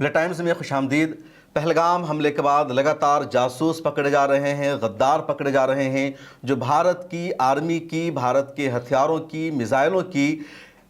The times में खुश आमदीद। पहलगाम हमले के बाद लगातार जासूस पकड़े जा रहे हैं, गद्दार पकड़े जा रहे हैं, जो भारत की आर्मी की, भारत के हथियारों की, मिसाइलों की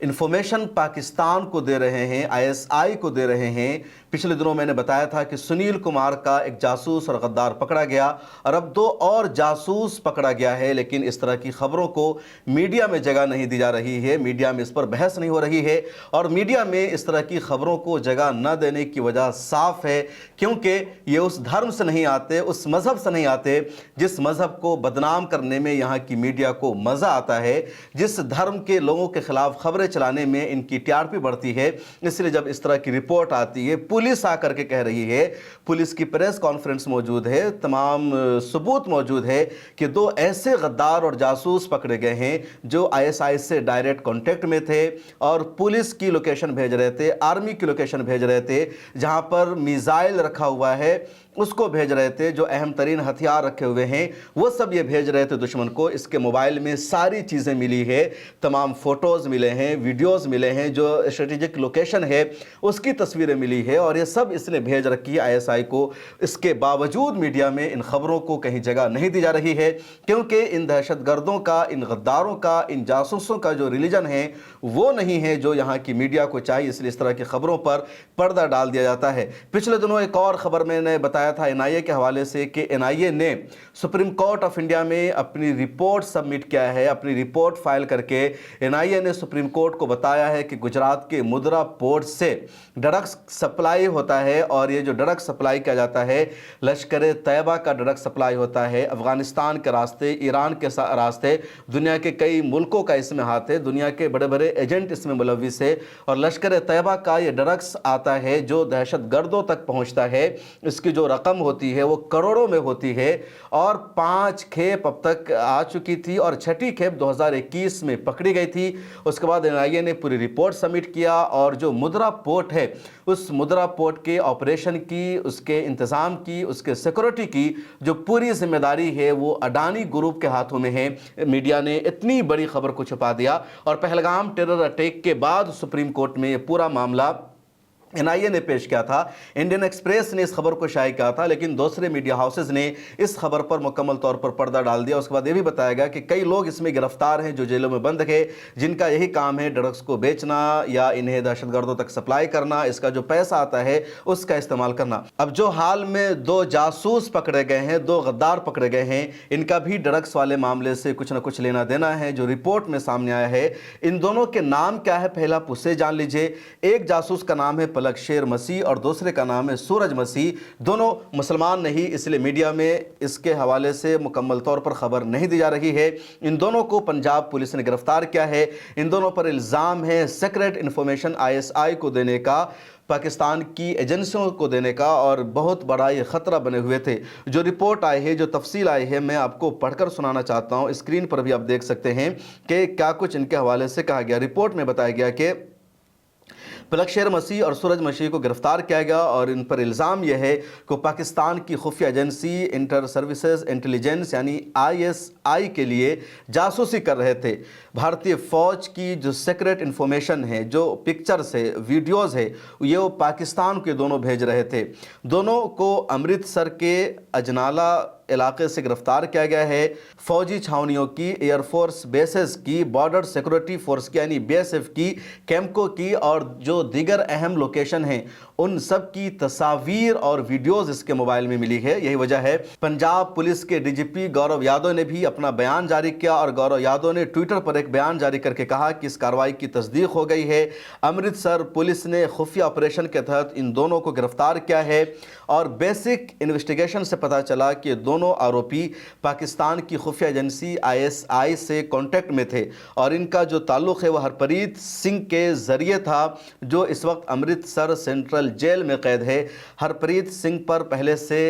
इन्फॉर्मेशन पाकिस्तान को दे रहे हैं, आईएसआई को दे रहे हैं। पिछले दिनों मैंने बताया था कि सुनील कुमार का एक जासूस और गद्दार पकड़ा गया और अब 2 और जासूस पकड़ा गया है, लेकिन इस तरह की खबरों को मीडिया में जगह नहीं दी जा रही है, मीडिया में इस पर बहस नहीं हो रही है। और मीडिया में इस तरह की खबरों को जगह न देने की वजह साफ है, क्योंकि ये उस धर्म से नहीं आते, उस मज़हब से नहीं आते जिस मज़हब को बदनाम करने में यहाँ की मीडिया को मज़ा आता है, जिस धर्म के लोगों के खिलाफ खबरें चलाने में इनकी टीआरपी बढ़ती है। इसलिए जब इस तरह की रिपोर्ट आती है, पुलिस आकर के कह रही है, पुलिस की प्रेस कॉन्फ्रेंस मौजूद है, तमाम सबूत मौजूद है कि 2 ऐसे गद्दार और जासूस पकड़े गए हैं जो आईएसआई से डायरेक्ट कांटेक्ट में थे और पुलिस की लोकेशन भेज रहे थे, आर्मी की लोकेशन भेज रहे थे, जहां पर मिसाइल रखा हुआ है उसको भेज रहे थे, जो अहम तरीन हथियार रखे हुए हैं वो सब ये भेज रहे थे दुश्मन को। इसके मोबाइल में सारी चीज़ें मिली है, तमाम फ़ोटोज़ मिले हैं, वीडियोज़ मिले हैं, जो स्ट्रेटेजिक लोकेशन है उसकी तस्वीरें मिली है और ये सब इसने भेज रखी है आईएसआई को। इसके बावजूद मीडिया में इन खबरों को कहीं जगह नहीं दी जा रही है, क्योंकि इन दहशतगर्दों का, इन गद्दारों का, इन जासूसों का जो रिलीजन है वो नहीं है जो यहाँ की मीडिया को चाहिए। इसलिए इस तरह की खबरों पर पर्दा डाल दिया जाता है। पिछले दिनों एक और खबर मैंने बताया था एनआईए के हवाले से कि एनआईए ने सुप्रीम कोर्ट ऑफ इंडिया में अपनी रिपोर्ट सबमिट किया है। अपनी रिपोर्ट फाइल करके एनआईए ने सुप्रीम कोर्ट को बताया है कि गुजरात के मुद्रा पोर्ट से ड्रग्स सप्लाई होता है और ये जो ड्रग्स सप्लाई किया जाता है, लश्कर तैयबा का ड्रग्स सप्लाई होता है, अफगानिस्तान के रास्ते, ईरान के रास्ते, दुनिया के कई मुल्कों का इसमें हाथ है, दुनिया के बड़े बड़े एजेंट इसमें मुलविस है और लश्कर तैयबा का ये ड्रग्स आता है जो दहशतगर्दों तक पहुंचता है। इसकी जो रकम होती है वो करोड़ों में होती है और 5 खेप अब तक आ चुकी थी और 6ठी खेप 2021 में पकड़ी गई थी। उसके बाद एनआईए ने पूरी रिपोर्ट सबमिट किया और जो मुद्रा पोर्ट है उस मुद्रा पोर्ट के ऑपरेशन की, उसके इंतज़ाम की, उसके सिक्योरिटी की जो पूरी जिम्मेदारी है वो अडानी ग्रुप के हाथों में है। मीडिया ने इतनी बड़ी खबर को छुपा दिया और पहलगाम टेरर अटैक के बाद सुप्रीम कोर्ट में ये पूरा मामला एनआईए ने पेश किया था। इंडियन एक्सप्रेस ने इस खबर को शाये किया था, लेकिन दूसरे मीडिया हाउसेज ने इस खबर पर मुकम्मल तौर पर पर्दा डाल दिया। उसके बाद ये भी बताया गया कि कई लोग इसमें गिरफ्तार हैं जो जेलों में बंद है, जिनका यही काम है ड्रग्स को बेचना या इन्हें दहशतगर्दों तक सप्लाई करना, इसका जो पैसा आता है उसका इस्तेमाल करना। अब जो हाल में 2 जासूस पकड़े गए हैं, 2 गद्दार पकड़े गए हैं, इनका भी ड्रग्स वाले मामले से कुछ ना कुछ लेना देना है, जो रिपोर्ट में सामने आया है। इन दोनों के नाम क्या है पहला आप उससे जान लीजिए। एक जासूस का नाम है पलक शेर मसीह और दूसरे का नाम है सूरज मसीह। दोनों मुसलमान नहीं, इसलिए मीडिया में इसके हवाले से मुकम्मल तौर पर खबर नहीं दी जा रही है। इन दोनों को पंजाब पुलिस ने गिरफ्तार किया है। इन दोनों पर इल्ज़ाम है सीक्रेट इन्फॉर्मेशन आईएसआई को देने का, पाकिस्तान की एजेंसियों को देने का, और बहुत बड़ा ये ख़तरा बने हुए थे। जो रिपोर्ट आई है, जो तफसील आई है, मैं आपको पढ़कर सुनाना चाहता हूँ। स्क्रीन पर भी आप देख सकते हैं कि क्या कुछ इनके हवाले से कहा गया। रिपोर्ट में बताया गया कि पलक शेर मसीह और सूरज मसीह को गिरफ्तार किया गया और इन पर इल्ज़ाम यह है कि पाकिस्तान की खुफिया एजेंसी इंटर सर्विसेज इंटेलिजेंस यानी आईएसआई के लिए जासूसी कर रहे थे। भारतीय फ़ौज की जो सीक्रेट इन्फॉर्मेशन है, जो पिक्चर्स है, वीडियोज़ है, ये वो पाकिस्तान के दोनों भेज रहे थे। दोनों को अमृतसर के अजनाला इलाके से गिरफ्तार किया गया है। फौजी छावनियों की, एयरफोर्स बेसेस की, बॉर्डर सिक्योरिटी फोर्स की यानी बीएसएफ की, कैंपो की और जो दीगर अहम लोकेशन हैं उन सब की तस्वीर और वीडियोस इसके मोबाइल में मिली है। यही वजह है पंजाब पुलिस के डीजीपी गौरव यादव ने भी अपना बयान जारी किया और गौरव यादव ने ट्विटर पर एक बयान जारी करके कहा कि इस कार्रवाई की तस्दीक हो गई है। अमृतसर पुलिस ने खुफिया ऑपरेशन के तहत इन दोनों को गिरफ्तार किया है और बेसिक इन्वेस्टिगेशन से पता चला कि दोनों आरोपी पाकिस्तान की खुफिया एजेंसी आईएसआई से कांटेक्ट में थे और इनका जो ताल्लुक़ है वह हरप्रीत सिंह के ज़रिए था, जो इस वक्त अमृतसर सेंट्रल जेल में कैद है। हरप्रीत सिंह पर पहले से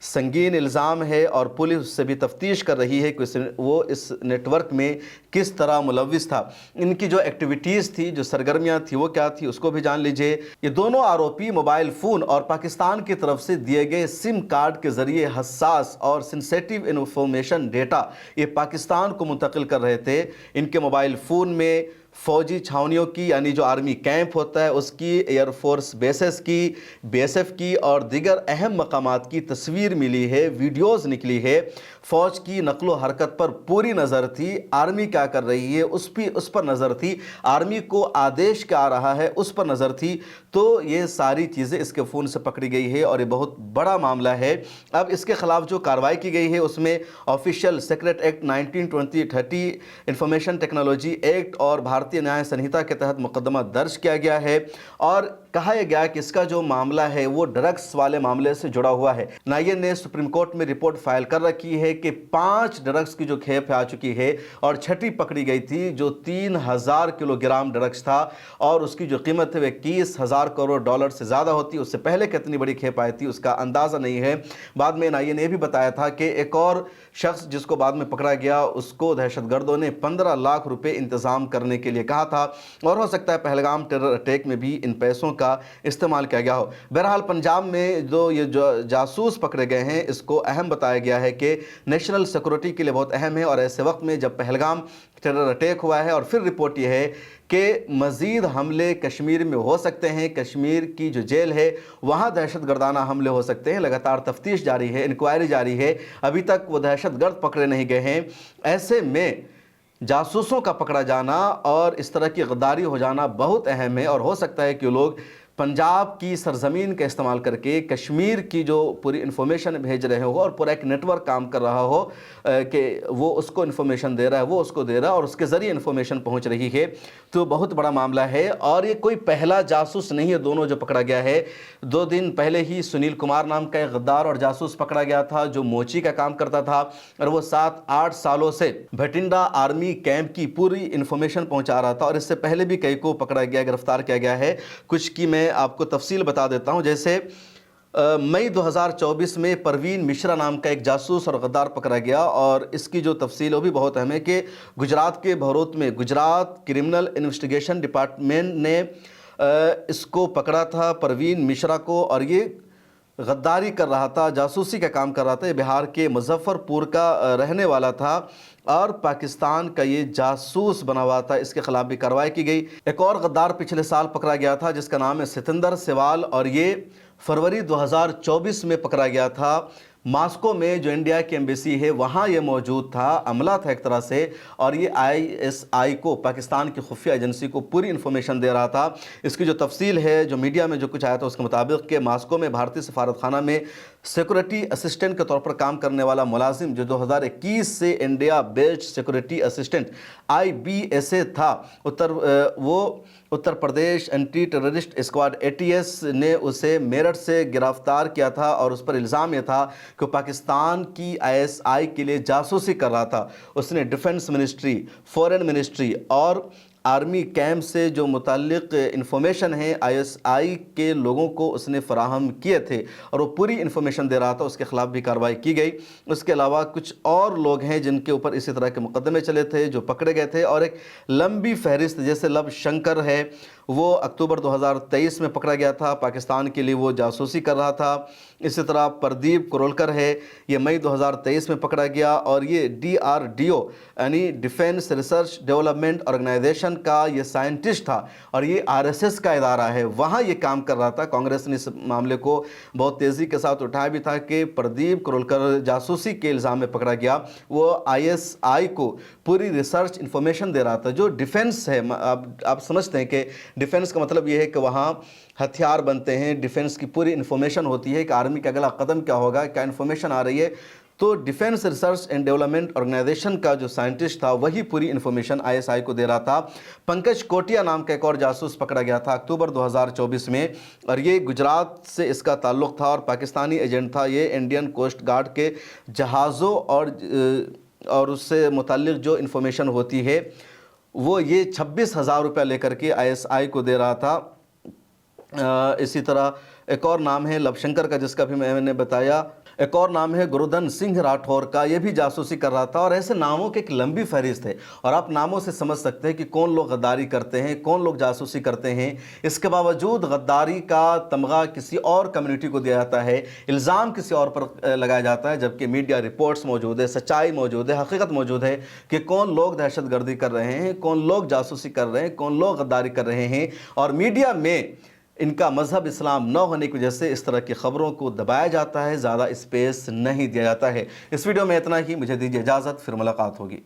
संगीन इल्ज़ाम है और पुलिस उससे भी तफ्तीश कर रही है कि वो इस नेटवर्क में किस तरह मुलविस था। इनकी जो एक्टिविटीज़ थी, जो सरगर्मियाँ थी, वो क्या थी उसको भी जान लीजिए। ये दोनों आरोपी मोबाइल फ़ोन और पाकिस्तान की तरफ से दिए गए सिम कार्ड के ज़रिए हसास और सेंसिटिव इन्फॉर्मेशन डेटा ये पाकिस्तान को मुंतकिल कर रहे थे। इनके मोबाइल फ़ोन में फौजी छावनियों की यानी जो आर्मी कैंप होता है उसकी, एयरफोर्स बेसेस की, बीएसएफ की और दीगर अहम मकामात की तस्वीर मिली है, वीडियोज़ निकली है। फ़ौज की नकलो हरकत पर पूरी नज़र थी, आर्मी क्या कर रही है उस पर नज़र थी, आर्मी को आदेश क्या आ रहा है उस पर नज़र थी। तो ये सारी चीज़ें इसके फ़ोन से पकड़ी गई है और ये बहुत बड़ा मामला है। अब इसके ख़िलाफ़ जो कार्रवाई की गई है उसमें official secret act 1920-30 information technology act और भारतीय न्याय संहिता के तहत मुकदमा दर्ज किया गया है और कहा यह गया कि इसका जो मामला है वो ड्रग्स वाले मामले से जुड़ा हुआ है। एनआईए ने सुप्रीम कोर्ट में रिपोर्ट फाइल कर रखी है कि 5 ड्रग्स की जो खेप आ चुकी है और छठी पकड़ी गई थी जो 3000 किलोग्राम ड्रग्स था और उसकी जो कीमत है वह 21,000 करोड़ डॉलर से ज़्यादा होती। उससे पहले कितनी बड़ी खेप आई थी उसका अंदाज़ा नहीं है। बाद में एनआईए ने भी बताया था कि एक और शख्स जिसको बाद में पकड़ा गया उसको दहशतगर्दों ने 15 लाख रुपए इंतज़ाम करने के लिए कहा था और हो सकता है पहलगाम टेरर अटैक में भी इन पैसों का इस्तेमाल किया गया हो। बहरहाल पंजाब में जो जासूस पकड़े गए हैं इसको अहम बताया गया है कि नेशनल सिक्योरिटी के लिए बहुत अहम है और ऐसे वक्त में जब पहलगाम टेरर अटैक हुआ है और फिर रिपोर्ट यह है कि मज़ीद हमले कश्मीर में हो सकते हैं, कश्मीर की जो जेल है वहाँ दहशतगर्दाना हमले हो सकते हैं। लगातार तफ्तीश जारी है, इंक्वायरी जारी है, अभी तक वो दहशतगर्द पकड़े नहीं गए हैं। ऐसे में जासूसों का पकड़ा जाना और इस तरह की गद्दारी हो जाना बहुत अहम है और हो सकता है कि लोग पंजाब की सरजमीन का इस्तेमाल करके कश्मीर की जो पूरी इन्फॉर्मेशन भेज रहे हो और पूरा एक नेटवर्क काम कर रहा हो कि वो उसको इन्फॉर्मेशन दे रहा है, वो उसको दे रहा है और उसके ज़रिए इन्फॉर्मेशन पहुंच रही है। तो बहुत बड़ा मामला है और ये कोई पहला जासूस नहीं है दोनों जो पकड़ा गया है। 2 दिन पहले ही सुनील कुमार नाम का एक गद्दार और जासूस पकड़ा गया था जो मोची का काम करता था और वो 7-8 सालों से भटिंडा आर्मी कैंप की पूरी इन्फॉर्मेशन पहुँचा रहा था और इससे पहले भी कई को पकड़ा गया, गिरफ्तार किया गया है। कुछ की मैं आपको तफसील बता देता हूं। जैसे मई 2024 में परवीन मिश्रा नाम का एक जासूस और गद्दार पकड़ा गया और इसकी जो तफसील वो भी बहुत अहम है कि गुजरात के भरूच में गुजरात क्रिमिनल इन्वेस्टिगेशन डिपार्टमेंट ने इसको पकड़ा था परवीन मिश्रा को और ये गद्दारी कर रहा था, जासूसी का काम कर रहा था। ये बिहार के मुजफ्फरपुर का रहने वाला था और पाकिस्तान का ये जासूस बना हुआ था। इसके खिलाफ भी कार्रवाई की गई। एक और गद्दार पिछले साल पकड़ा गया था जिसका नाम है सितंदर सेवाल और ये फरवरी 2024 में पकड़ा गया था। मास्को में जो इंडिया की एम्बेसी है वहाँ ये मौजूद था, अमला था एक तरह से और ये ISI को, पाकिस्तान की खुफिया एजेंसी को पूरी इन्फॉर्मेशन दे रहा था। इसकी जो तफसील है जो मीडिया में जो कुछ आया था उसके मुताबिक कि मास्को में भारतीय सफारतखाना में सिक्योरिटी असिस्टेंट के तौर पर काम करने वाला मुलाजिम जो 2021 से India based security assistant IBSA था, Uttar Pradesh anti terrorist squad ATS ने उसे मेरठ से गिरफ्तार किया था और उस पर इल्ज़ाम यह था कि पाकिस्तान की ISI के लिए जासूसी कर रहा था। उसने डिफेंस मिनिस्ट्री, फॉरेन मिनिस्ट्री और आर्मी कैंप से जो मुताल्लिक़ इन्फॉर्मेशन है ISI के लोगों को उसने फराहम किए थे और वो पूरी इन्फॉर्मेशन दे रहा था। उसके ख़िलाफ़ भी कार्रवाई की गई। उसके अलावा कुछ और लोग हैं जिनके ऊपर इसी तरह के मुकदमे चले थे जो पकड़े गए थे और एक लंबी फहरिस्त जैसे लब शंकर है वो अक्टूबर 2023 में पकड़ा गया था, पाकिस्तान के लिए वो जासूसी कर रहा था। इसी तरह प्रदीप कुरोलकर है, ये मई 2023 में पकड़ा गया और ये DRDO यानी डिफेंस रिसर्च डेवलपमेंट ऑर्गेनाइजेशन का ये साइंटिस्ट था और ये RSS का इदारा है, वहाँ ये काम कर रहा था। कांग्रेस ने इस मामले को बहुत तेज़ी के साथ उठाया भी था कि प्रदीप कुरोलकर जासूसी के इल्ज़ाम में पकड़ा गया। वो ISI को पूरी रिसर्च इन्फॉर्मेशन दे रहा था। जो डिफेंस है, आप समझते हैं कि डिफेंस का मतलब ये है कि वहाँ हथियार बनते हैं, डिफेंस की पूरी इन्फॉर्मेशन होती है कि आर्मी का अगला कदम क्या होगा, क्या इन्फॉर्मेशन आ रही है। तो defence research and development organisation का जो साइंटिस्ट था वही पूरी इन्फॉर्मेशन ISI को दे रहा था। पंकज कोटिया नाम का एक और जासूस पकड़ा गया था अक्टूबर 2024 में और ये गुजरात से इसका ताल्लुक़ था और पाकिस्तानी एजेंट था। ये इंडियन कोस्ट गार्ड के जहाज़ों और उससे मुताल्लिक़ जो इन्फॉर्मेशन होती है वो ये 26,000 रुपये लेकर के ISI को दे रहा था। इसी तरह एक और नाम है लवशंकर का, जिसका भी मैंने बताया। एक और नाम है गुरुधन सिंह राठौर का, ये भी जासूसी कर रहा था। और ऐसे नामों की एक लंबी फहरिस्त है और आप नामों से समझ सकते हैं कि कौन लोग गद्दारी करते हैं, कौन लोग जासूसी करते हैं। इसके बावजूद गद्दारी का तमगा किसी और कम्युनिटी को दिया जाता है, इल्ज़ाम किसी और पर लगाया जाता है, जबकि मीडिया रिपोर्ट्स मौजूद है, सच्चाई मौजूद है, हकीकत मौजूद है कि कौन लोग दहशतगर्दी कर रहे हैं, कौन लोग जासूसी कर रहे हैं, कौन लोग गद्दारी कर रहे हैं। और मीडिया में इनका मज़हब इस्लाम न होने की वजह से इस तरह की ख़बरों को दबाया जाता है, ज़्यादा स्पेस नहीं दिया जाता है। इस वीडियो में इतना ही, मुझे दीजिए इजाज़त, फिर मुलाकात होगी।